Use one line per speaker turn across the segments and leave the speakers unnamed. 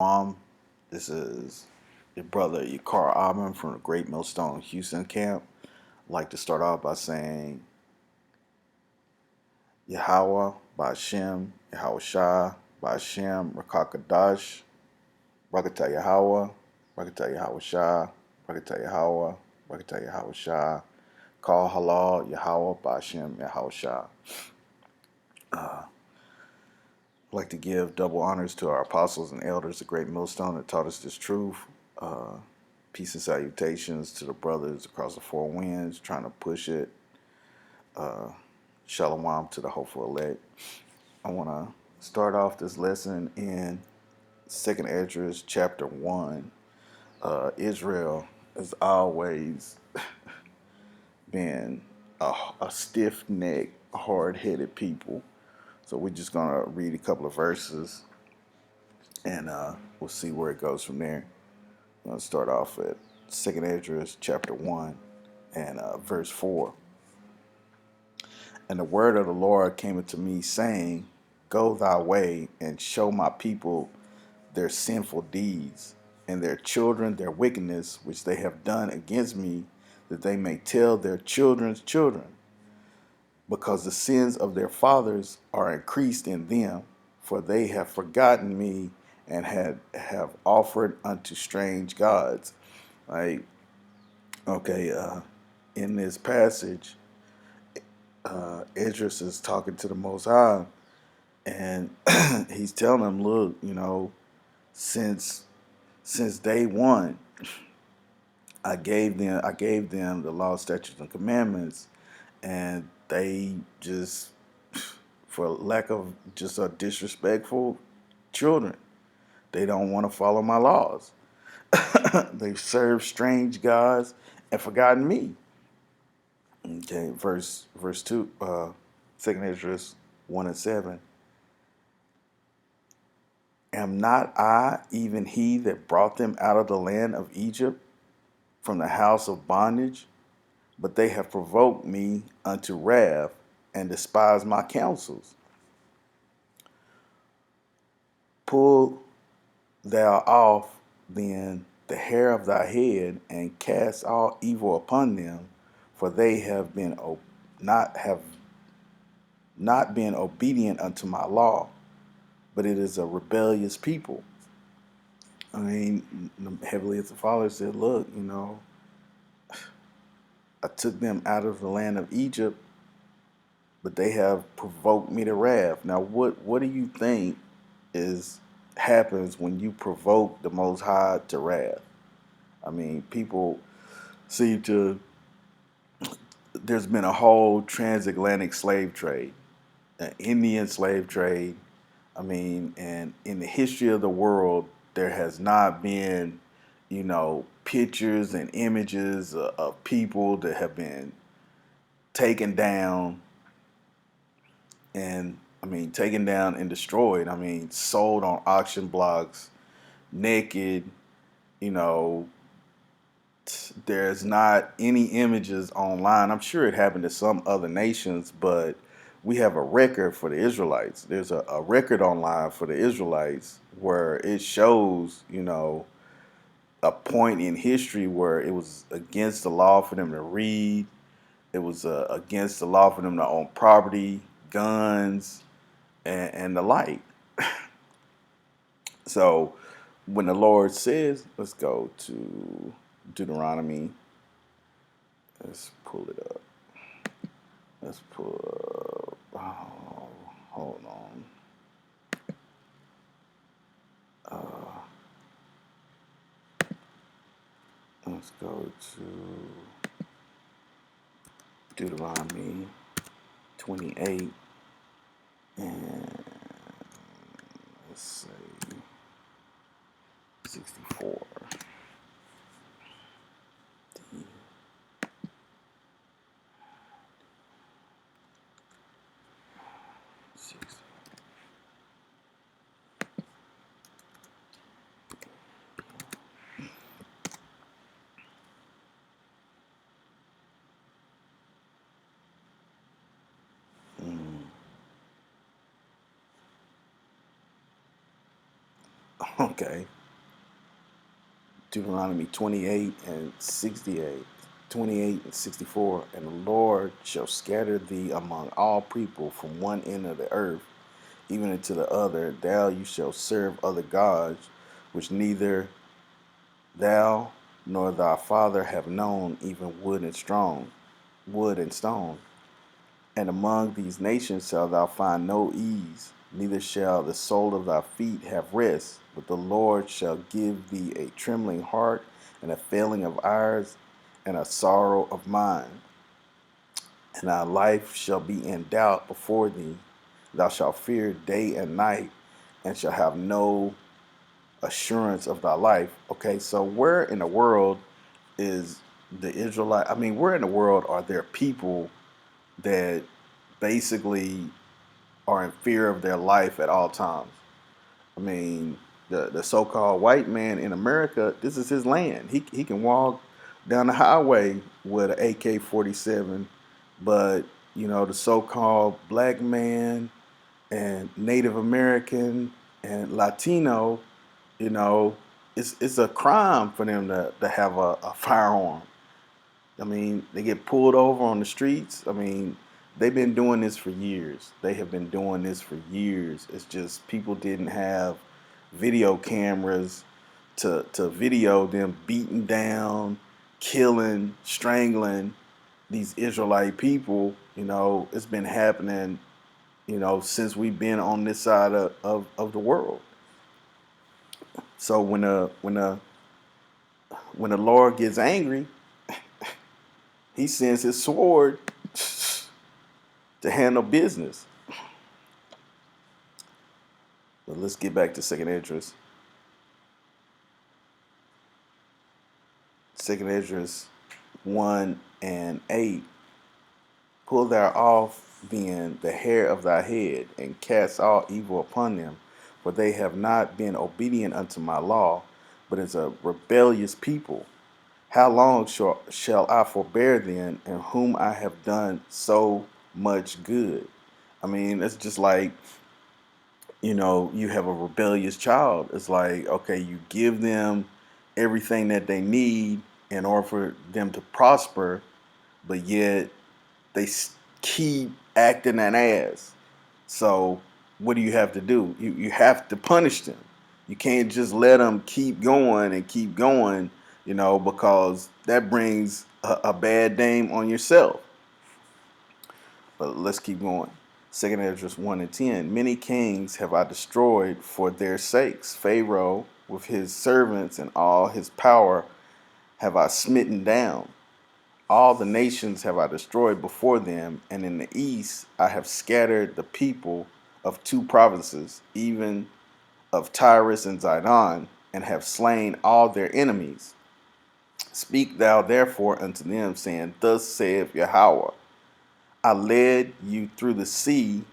Mom, this is your brother Yakar Auburn from the Great Millstone Houston camp. I'd like to start off by saying Yahweh, Ba'Shem, Yahweh Shah, Ba'Shem, Rakakadash, Rakata Yahweh, Rakata Yahweh Shah, Rakata Yahweh, Rakata Yahweh Shah, Call Halal, Yahweh, Ba'Shem, Yahweh Shah. I'd like to give double honors to our apostles and elders, the Great Millstone, that taught us this truth. Uh, Peace and salutations to the brothers across the four winds trying to push it. Uh, Shalom to the hopeful elect. I want to start off this lesson in Second Esdras chapter 1. Israel has always been a stiff-necked, hard-headed people. So we're just going to read a couple of verses and we'll see where it goes from there. I'm going to start off at Second Esdras chapter 1 and verse 4. And the word of the Lord came unto me, saying, Go thy way, and show my people their sinful deeds, and their children their wickedness, which they have done against me, that they may tell their children's children, because the sins of their fathers are increased in them, for they have forgotten me, and have offered unto strange gods. Like, okay, in this passage, Idris is talking to the Most High, and he's telling them, "Look, since day one, I gave them the law, statutes, and commandments, and they just, for lack of just a disrespectful children, they don't want to follow my laws. They've served strange gods and forgotten me." Okay, verse 2, Second Esdras 1 and 7. Am not I even he that brought them out of the land of Egypt from the house of bondage? But they have provoked me unto wrath and despised my counsels. Pull thou off then the hair of thy head, and cast all evil upon them, for they have not been obedient unto my law, but it is a rebellious people. I mean, the Heavenly Father said, "Look, I took them out of the land of Egypt, but they have provoked me to wrath." Now, what do you think is happens when you provoke the Most High to wrath? I mean, people seem to. There's been a whole transatlantic slave trade, an Indian slave trade. I mean, and in the history of the world, there has not been, pictures and images of people that have been taken down and, taken down and destroyed. I mean, sold on auction blocks, naked. You know, there's not any images online. I'm sure it happened to some other nations, but we have a record for the Israelites. There's a record online for the Israelites where it shows, a point in history where it was against the law for them to read. It was against the law for them to own property, guns, and the like. So when the Lord says, let's go to Deuteronomy. Let's pull it up. Let's pull up. Oh, hold on. Let's go to Deuteronomy 28 and let's say 64. Okay. Deuteronomy 28 and 68. 28 and 64. And the Lord shall scatter thee among all people from one end of the earth even unto the other. Thou you shall serve other gods, which neither thou nor thy father have known, even wood and stone. And among these nations shalt thou find no ease, neither shall the sole of thy feet have rest. But the Lord shall give thee a trembling heart, and a failing of eyes, and a sorrow of mind. And thy life shall be in doubt before thee. Thou shalt fear day and night, and shall have no assurance of thy life. Okay, so where in the world is the Israelite? I mean, where in the world are there people that basically are in fear of their life at all times? I mean, the so-called white man in America, this is his land. He can walk down the highway with an AK-47, but the so-called black man and Native American and Latino, you know, it's a crime for them to have a firearm. I mean, they get pulled over on the streets. I mean, they've been doing this for years. They have been doing this for years. It's just people didn't have video cameras to video them beating down, killing, strangling these Israelite people. It's been happening, since we've been on this side of the world. So when the Lord gets angry, he sends his sword to handle business. But let's get back to second Esdras. Second Esdras 1 and 8. Pull thou off then the hair of thy head, and cast all evil upon them, for they have not been obedient unto my law, but as a rebellious people. How long shall I forbear then, in whom I have done so much good? I mean, it's just like, you have a rebellious child. It's like, okay, you give them everything that they need in order for them to prosper, but yet they keep acting an ass. So what do you have to do? You have to punish them. You can't just let them keep going and keep going, because that brings a bad name on yourself. But let's keep going. Second Esdras 1 and 10. Many kings have I destroyed for their sakes. Pharaoh with his servants and all his power have I smitten down. All the nations have I destroyed before them, and in the east I have scattered the people of two provinces, even of Tyrus and Zidon, and have slain all their enemies. Speak thou therefore unto them, saying, Thus saith Yahweh, I led you through the sea,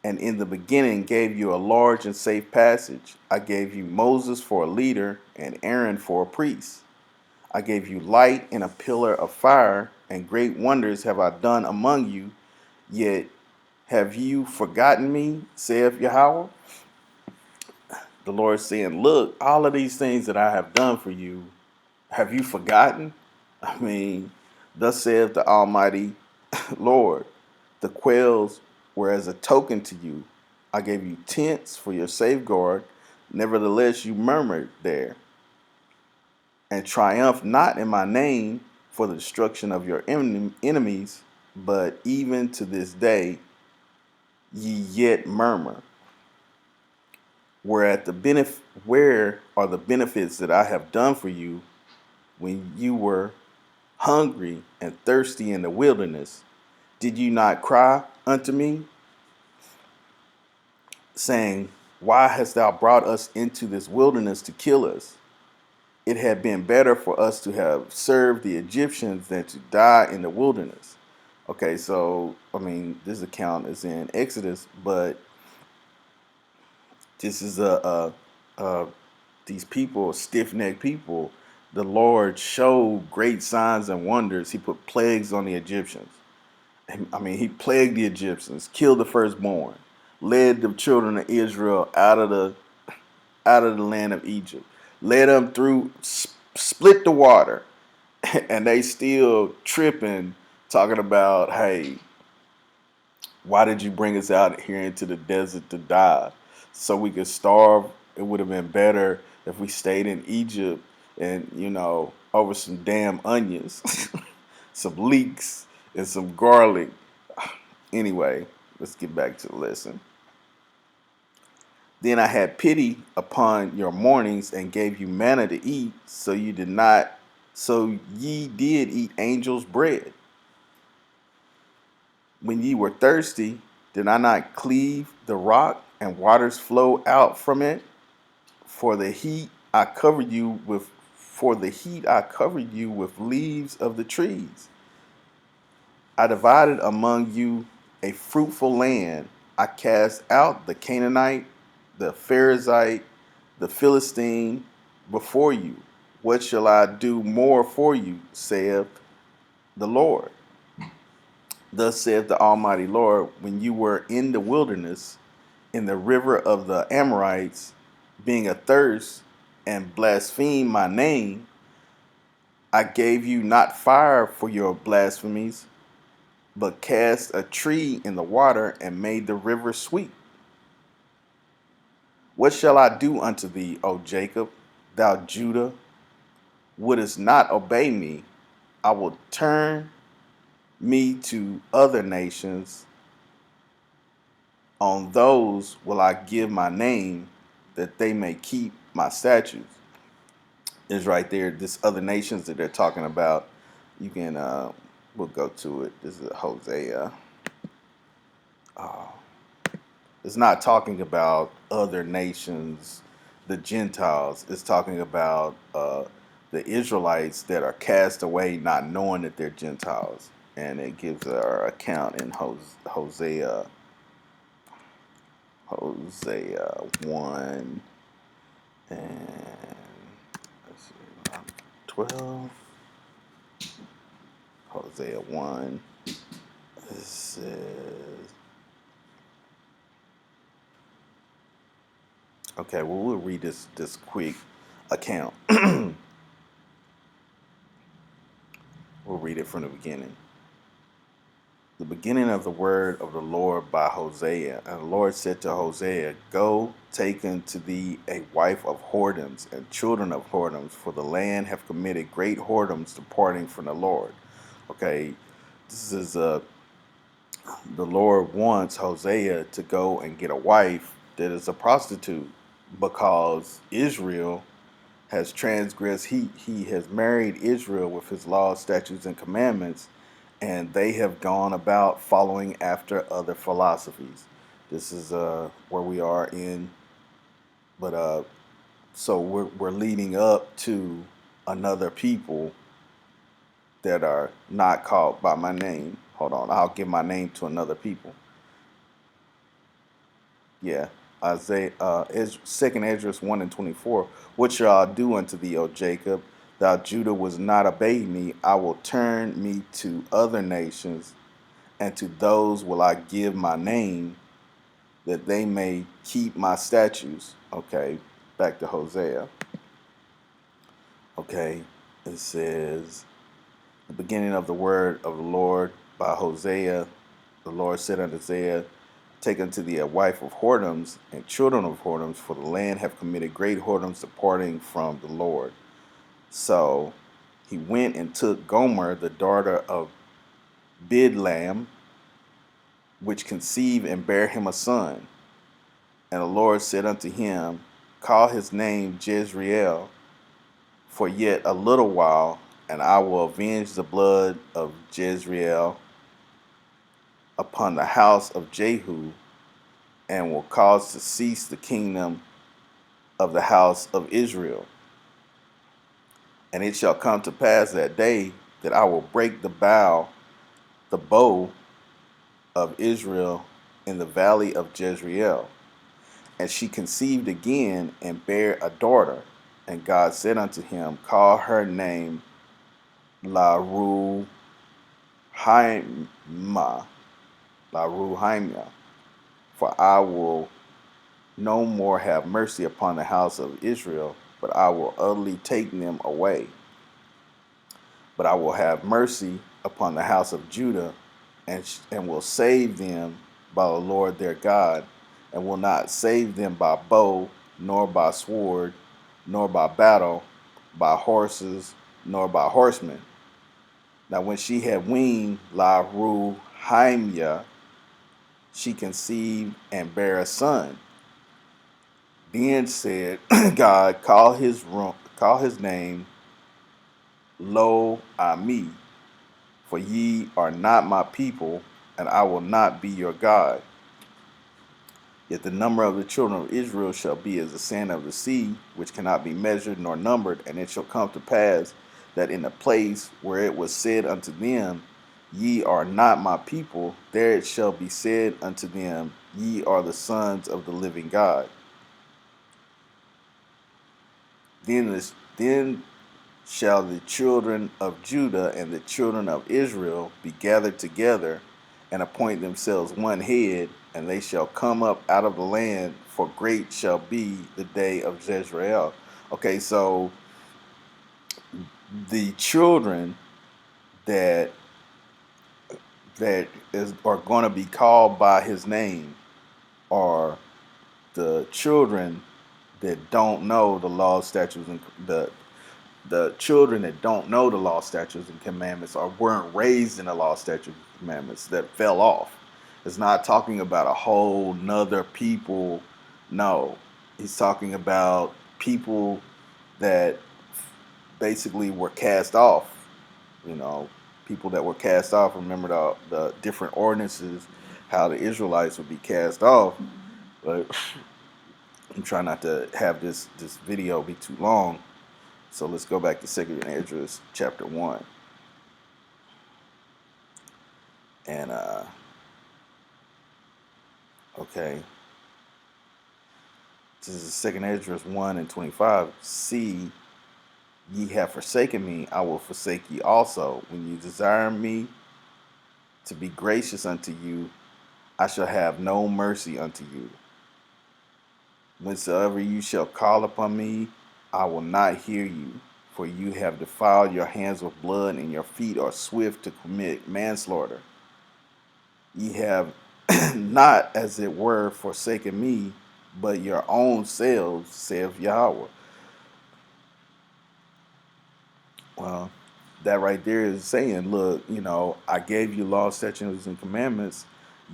and in the beginning gave you a large and safe passage. I gave you Moses for a leader, and Aaron for a priest. I gave you light and a pillar of fire, and great wonders have I done among you. Yet have you forgotten me, saith Yahweh? The Lord saying, look, all of these things that I have done for you, have you forgotten? I mean, thus saith the Almighty Lord, the quails were as a token to you. I gave you tents for your safeguard. Nevertheless, you murmured there, and triumph not in my name for the destruction of your enemies, but even to this day ye yet murmur. Where are the benefits that I have done for you when you were hungry and thirsty in the wilderness? Did you not cry unto me, saying, Why hast thou brought us into this wilderness to kill us? It had been better for us to have served the Egyptians than to die in the wilderness. Okay, so, I mean, this account is in Exodus, but this is these people, stiff-necked people. The Lord showed great signs and wonders. He put plagues on the Egyptians. I mean, he plagued the Egyptians, killed the firstborn, led the children of Israel out of out of the land of Egypt. Led them through, split the water, and they still tripping, talking about, hey, why did you bring us out here into the desert to die? So we could starve. It would have been better if we stayed in Egypt and, over some damn onions, some leeks, and some garlic. Anyway, let's get back to the lesson. Then I had pity upon your mornings and gave you manna to eat, so ye did eat angels' bread. When ye were thirsty, did I not cleave the rock and waters flow out from it? For the heat I covered you with leaves of the trees. I divided among you a fruitful land. I cast out the Canaanite, the Pharisite, the Philistine before you. What shall I do more for you, saith the Lord? Thus saith the Almighty Lord, when you were in the wilderness, in the river of the Amorites, being athirst, and blasphemed my name, I gave you not fire for your blasphemies, but cast a tree in the water and made the river sweet. What shall I do unto thee, O Jacob, thou Judah? Wouldest not obey me? I will turn me to other nations. On those will I give my name, that they may keep my statutes. Is right there. This other nations that they're talking about. You can, we'll go to it. This is Hosea. It's not talking about other nations, the Gentiles. It's talking about the Israelites that are cast away, not knowing that they're Gentiles. And it gives our account in Hosea 1 and let's see, 12. Hosea 1. It says, okay, well, we'll read this quick account. We'll read it from the beginning. The beginning of the word of the Lord by Hosea. And the Lord said to Hosea, go, take unto thee a wife of whoredoms and children of whoredoms, for the land have committed great whoredoms, departing from the Lord. Okay, this is the Lord wants Hosea to go and get a wife that is a prostitute, because Israel has transgressed. He has married Israel with his laws, statutes, and commandments, and they have gone about following after other philosophies. This is where we are in, but so we're leading up to another people that are not called by my name. Hold on, I'll give my name to another people. Yeah, Isaiah, Second Esdras 1 and 24. What shall I do unto thee, O Jacob? Thou Judah was not obeyed me. I will turn me to other nations, and to those will I give my name, that they may keep my statutes. Okay, back to Hosea. Okay, it says, the beginning of the word of the Lord by Hosea. The Lord said unto Hosea, take unto thee a wife of whoredoms and children of whoredoms, for the land have committed great whoredoms, departing from the Lord. So he went and took Gomer, the daughter of Bidlam, which conceived and bare him a son. And the Lord said unto him, call his name Jezreel, for yet a little while, and I will avenge the blood of Jezreel upon the house of Jehu, and will cause to cease the kingdom of the house of Israel. And it shall come to pass that day that I will break the bow of Israel in the valley of Jezreel. And she conceived again and bare a daughter. And God said unto him, call her name La Ruhaimah, for I will no more have mercy upon the house of Israel, but I will utterly take them away. But I will have mercy upon the house of Judah, and will save them by the Lord their God, and will not save them by bow, nor by sword, nor by battle, by horses, nor by horsemen. Now when she had weaned La Ruhaimya, she conceived and bare a son. Then said God, call his name Lo Ami, for ye are not my people, and I will not be your God. Yet the number of the children of Israel shall be as the sand of the sea, which cannot be measured nor numbered. And it shall come to pass that in the place where it was said unto them, Ye are not my people, there it shall be said unto them, Ye are the sons of the living God. Then shall the children of Judah and the children of Israel be gathered together and appoint themselves one head, and they shall come up out of the land, for great shall be the day of Jezreel. Okay, so the children that are going to be called by his name are the children that don't know the law, statutes, and the children that don't know the law, statutes, and commandments, or weren't raised in the law, statutes, and commandments, that fell off. It's not talking about a whole nother people. No, he's talking about people that basically were cast off. You know, people that were cast off. Remember the different ordinances, how the Israelites would be cast off. But I'm trying not to have this video be too long. So let's go back to 2nd Esdras chapter 1. And, okay. This is 2nd Esdras 1 and 25. See, ye have forsaken me, I will forsake ye also. When you desire me to be gracious unto you, I shall have no mercy unto you. Whensoever you shall call upon me, I will not hear you. For you have defiled your hands with blood, and your feet are swift to commit manslaughter. Ye have not, as it were, forsaken me, but your own selves, saith Yahweh. Well, that right there is saying, look, I gave you laws, statutes, and commandments.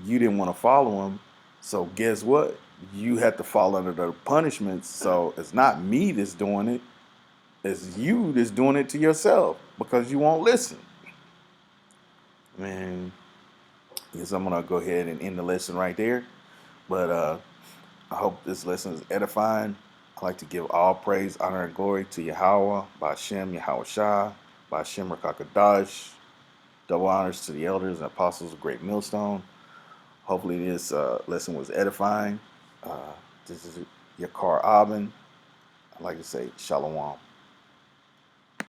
You didn't want to follow them. So guess what? You have to fall under the punishments. So it's not me that's doing it. It's you that's doing it to yourself because you won't listen. Man, I guess I'm going to go ahead and end the lesson right there. But I hope this lesson is edifying. I like to give all praise, honor, and glory to Yahweh, Ba'Shem, Yahweh Shah, Ba'Shem Rakakadash. Double honors to the elders and apostles of Great Millstone. Hopefully this lesson was edifying. This is Yakar Abin. I'd like to say Shalom.